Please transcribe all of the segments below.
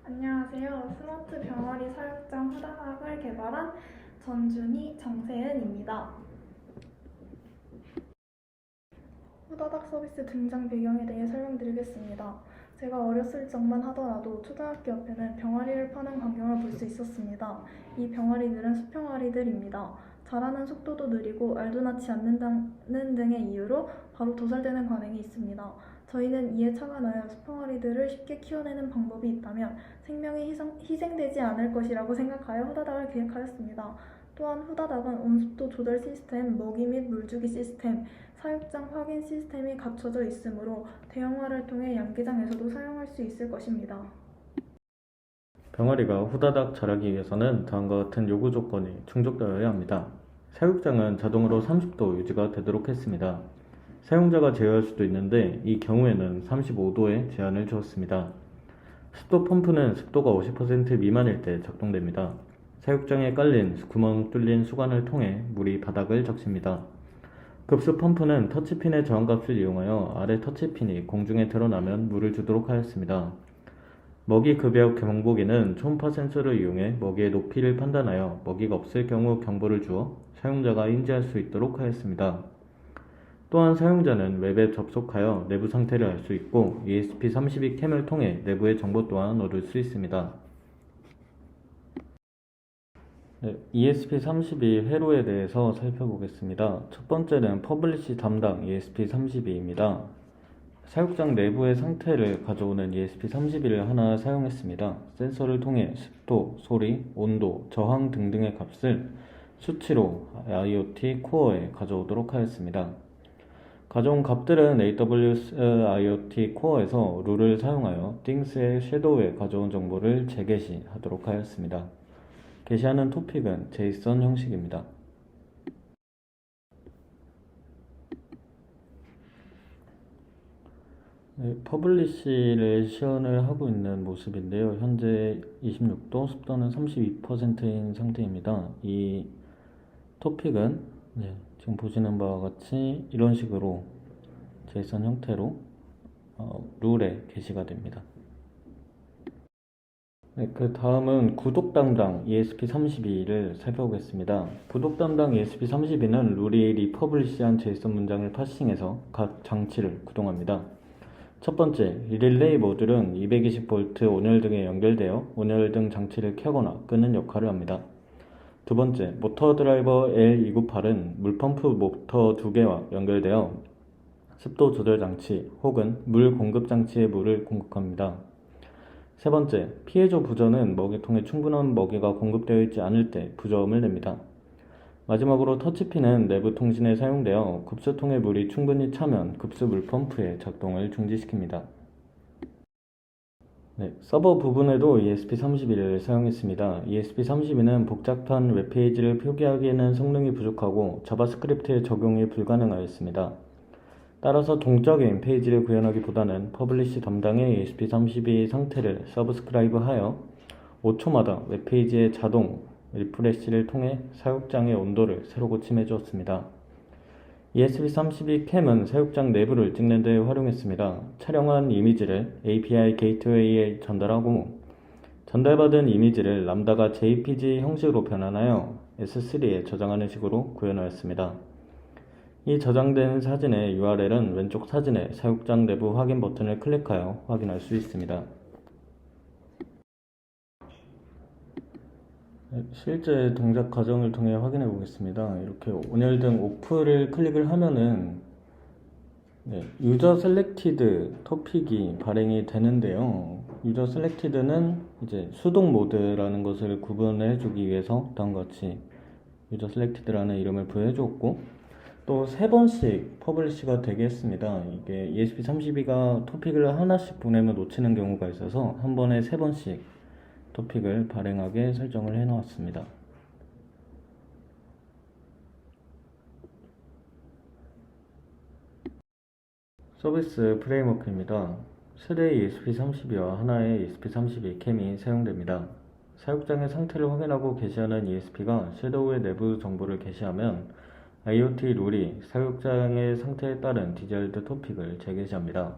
안녕하세요. 스마트 병아리 사육장 후다닥을 개발한 전준희, 정세은입니다. 후다닥 서비스 등장 배경에 대해 설명드리겠습니다. 제가 어렸을 적만 하더라도 초등학교 옆에는 병아리를 파는 광경을 볼 수 있었습니다. 이 병아리들은 숲병아리들입니다. 자라는 속도도 느리고 알도 낳지 않는다는 등의 이유로 바로 도살되는 관행이 있습니다. 저희는 이에 차가 나여 숲병아리들을 쉽게 키워내는 방법이 있다면 생명이 희생되지 않을 것이라고 생각하여 후다닥을 기획하였습니다. 또한 후다닥은 온습도 조절 시스템, 먹이 및 물주기 시스템, 사육장 확인 시스템이 갖춰져 있으므로 대형화를 통해 양계장에서도 사용할 수 있을 것입니다. 병아리가 후다닥 자라기 위해서는 다음과 같은 요구 조건이 충족되어야 합니다. 사육장은 자동으로 30도 유지가 되도록 했습니다. 사용자가 제어할 수도 있는데 이 경우에는 35도에 제한을 주었습니다. 습도 펌프는 습도가 50% 미만일 때 작동됩니다. 사육장에 깔린 구멍 뚫린 수관을 통해 물이 바닥을 적십니다. 급수 펌프는 터치핀의 저항값을 이용하여 아래 터치핀이 공중에 드러나면 물을 주도록 하였습니다. 먹이 급여 경보기는 초음파 센서를 이용해 먹이의 높이를 판단하여 먹이가 없을 경우 경보를 주어 사용자가 인지할 수 있도록 하였습니다. 또한 사용자는 웹에 접속하여 내부 상태를 알 수 있고 ESP32 캠을 통해 내부의 정보 또한 얻을 수 있습니다. ESP32 회로에 대해서 살펴보겠습니다. 첫 번째는 퍼블리시 담당 ESP32입니다. 사육장 내부의 상태를 가져오는 ESP32를 하나 사용했습니다. 센서를 통해 습도, 소리, 온도, 저항 등등의 값을 수치로 IoT 코어에 가져오도록 하였습니다. 가져온 값들은 AWS IoT 코어에서 룰을 사용하여 things의 섀도우에 가져온 정보를 재게시하도록 하였습니다. 게시하는 토픽은 JSON 형식입니다. 퍼블리시를 시연을 하고 있는 모습인데요. 현재 26도, 습도는 32%인 상태입니다. 이 토픽은 지금 보시는 바와 같이 이런 식으로 JSON 형태로 룰에 게시가 됩니다. 그 다음은 구독 담당 ESP32를 살펴보겠습니다. 구독 담당 ESP32는 룰이 리퍼블리시한 JSON 문장을 파싱해서 각 장치를 구동합니다. 첫 번째, 릴레이 모듈은 220V 온열 등에 연결되어 온열 등 장치를 켜거나 끄는 역할을 합니다. 두 번째, 모터 드라이버 L298은 물펌프 모터 2개와 연결되어 습도 조절 장치 혹은 물 공급 장치에 물을 공급합니다. 세 번째, 피해조 부저는 먹이통에 충분한 먹이가 공급되어 있지 않을 때 부저음을 냅니다. 마지막으로 터치핀은 내부 통신에 사용되어 급수통에 물이 충분히 차면 급수 물펌프의 작동을 중지시킵니다. 서버 부분에도 ESP32를 사용했습니다. ESP32는 복잡한 웹페이지를 표기하기에는 성능이 부족하고 자바스크립트의 적용이 불가능하였습니다. 따라서 동적인 페이지를 구현하기보다는 퍼블리시 담당의 ESP32 상태를 서브스크라이브하여 5초마다 웹페이지의 자동 리프레시를 통해 사육장의 온도를 새로 고침해 주었습니다. ESP32 캠은 사육장 내부를 찍는 데 활용했습니다. 촬영한 이미지를 API 게이트웨이에 전달하고 전달받은 이미지를 람다가 JPG 형식으로 변환하여 S3에 저장하는 식으로 구현하였습니다. 이 저장된 사진의 URL은 왼쪽 사진의 사육장 내부 확인 버튼을 클릭하여 확인할 수 있습니다. 실제 동작 과정을 통해 확인해 보겠습니다. 이렇게 온열등 오프를 클릭을 하면은 유저 셀렉티드 토픽이 발행이 되는데요. 유저 셀렉티드는 이제 수동 모드라는 것을 구분해 주기 위해서 다음과 같이 유저 셀렉티드라는 이름을 부여해 주었고 또 3번씩 퍼블리시가 되게 했습니다. 이게 ESP32가 토픽을 하나씩 보내면 놓치는 경우가 있어서 한 번에 3번씩 토픽을 발행하게 설정을 해 놓았습니다. 서비스 프레임워크입니다. 세대의 ESP32와 하나의 ESP32 캠이 사용됩니다. 사육장의 상태를 확인하고 게시하는 ESP가 섀도우의 내부 정보를 게시하면 IoT 룰이 사육장의 상태에 따른 디자일드 토픽을 재게시합니다.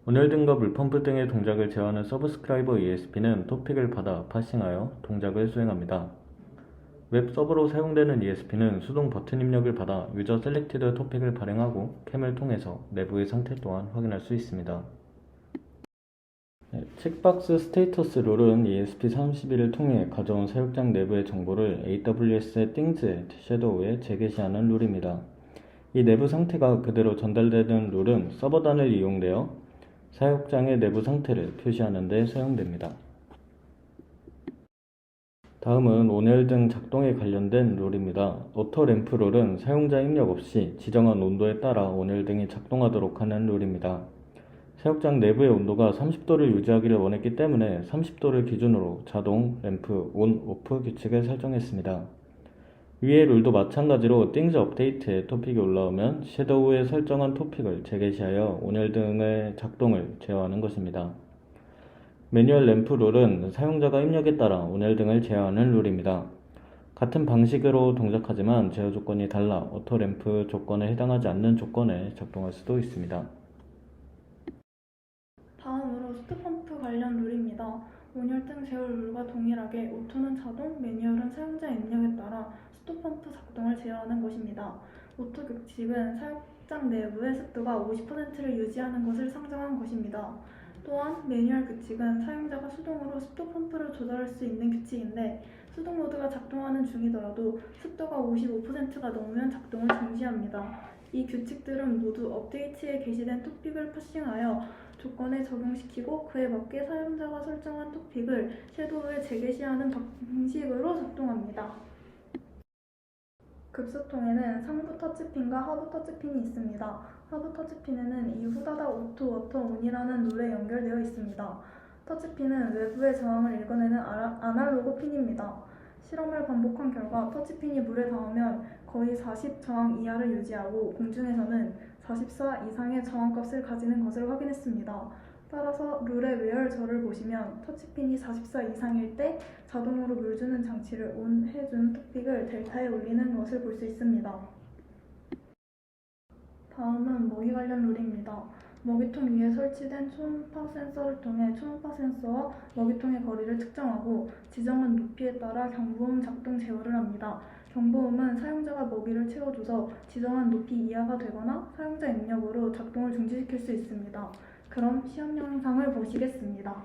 온열등과 물펌프 등의 동작을 제어하는 서브스크라이버 ESP는 토픽을 받아 파싱하여 동작을 수행합니다. 웹 서버로 사용되는 ESP는 수동 버튼 입력을 받아 유저 셀렉티드 토픽을 발행하고 캠을 통해서 내부의 상태 또한 확인할 수 있습니다. 칙박스 스테이터스 룰은 ESP31을 통해 가져온 사육장 내부의 정보를 AWS의 Things 섀도우에 재게시하는 룰입니다. 이 내부 상태가 그대로 전달되는 룰은 서버단을 이용되어 사육장의 내부 상태를 표시하는 데 사용됩니다. 다음은 온열등 작동에 관련된 룰입니다. 오토램프 룰은 사용자 입력 없이 지정한 온도에 따라 온열등이 작동하도록 하는 룰입니다. 사육장 내부의 온도가 30도를 유지하기를 원했기 때문에 30도를 기준으로 자동 램프 온, 오프 규칙을 설정했습니다. 위의 룰도 마찬가지로 Things 업데이트에 토픽이 올라오면 섀도우에 설정한 토픽을 재게시하여 온열등의 작동을 제어하는 것입니다. 매뉴얼 램프 룰은 사용자가 입력에 따라 온열등을 제어하는 룰입니다. 같은 방식으로 동작하지만 제어 조건이 달라 오토 램프 조건에 해당하지 않는 조건에 작동할 수도 있습니다. 다음으로 스투펌프 관련 룰입니다. 온열등 제어 룰과 동일하게 오토는 자동, 매뉴얼은 사용자 입력에 따라 스투펌프 작동을 제어하는 것입니다. 오토 규칙은 사육장 내부의 습도가 50%를 유지하는 것을 상정한 것입니다. 또한 매뉴얼 규칙은 사용자가 수동으로 습도 펌프를 조절할 수 있는 규칙인데 수동 모드가 작동하는 중이더라도 습도가 55%가 넘으면 작동을 중지합니다. 이 규칙들은 모두 업데이트에 게시된 토픽을 파싱하여 조건에 적용시키고 그에 맞게 사용자가 설정한 토픽을 섀도우에 재게시하는 방식으로 작동합니다. 급수통에는 상부 터치핀과 하부 터치핀이 있습니다. 하부 터치핀에는 이 후다닥 오토 워터 온이라는 룰에 연결되어 있습니다. 터치핀은 외부의 저항을 읽어내는 아날로그 핀입니다. 실험을 반복한 결과 터치핀이 물에 닿으면 거의 40 저항 이하를 유지하고 공중에서는 44 이상의 저항값을 가지는 것을 확인했습니다. 따라서 룰의 외열절을 보시면 터치핀이 44 이상일 때 자동으로 물 주는 장치를 온 해준 토픽을 델타에 올리는 것을 볼 수 있습니다. 다음은 먹이 관련 룰입니다. 먹이통 위에 설치된 초음파 센서를 통해 초음파 센서와 먹이통의 거리를 측정하고 지정한 높이에 따라 경보음 작동 제어를 합니다. 경보음은 사용자가 먹이를 채워줘서 지정한 높이 이하가 되거나 사용자 입력으로 작동을 중지시킬 수 있습니다. 그럼 시험 영상을 보시겠습니다.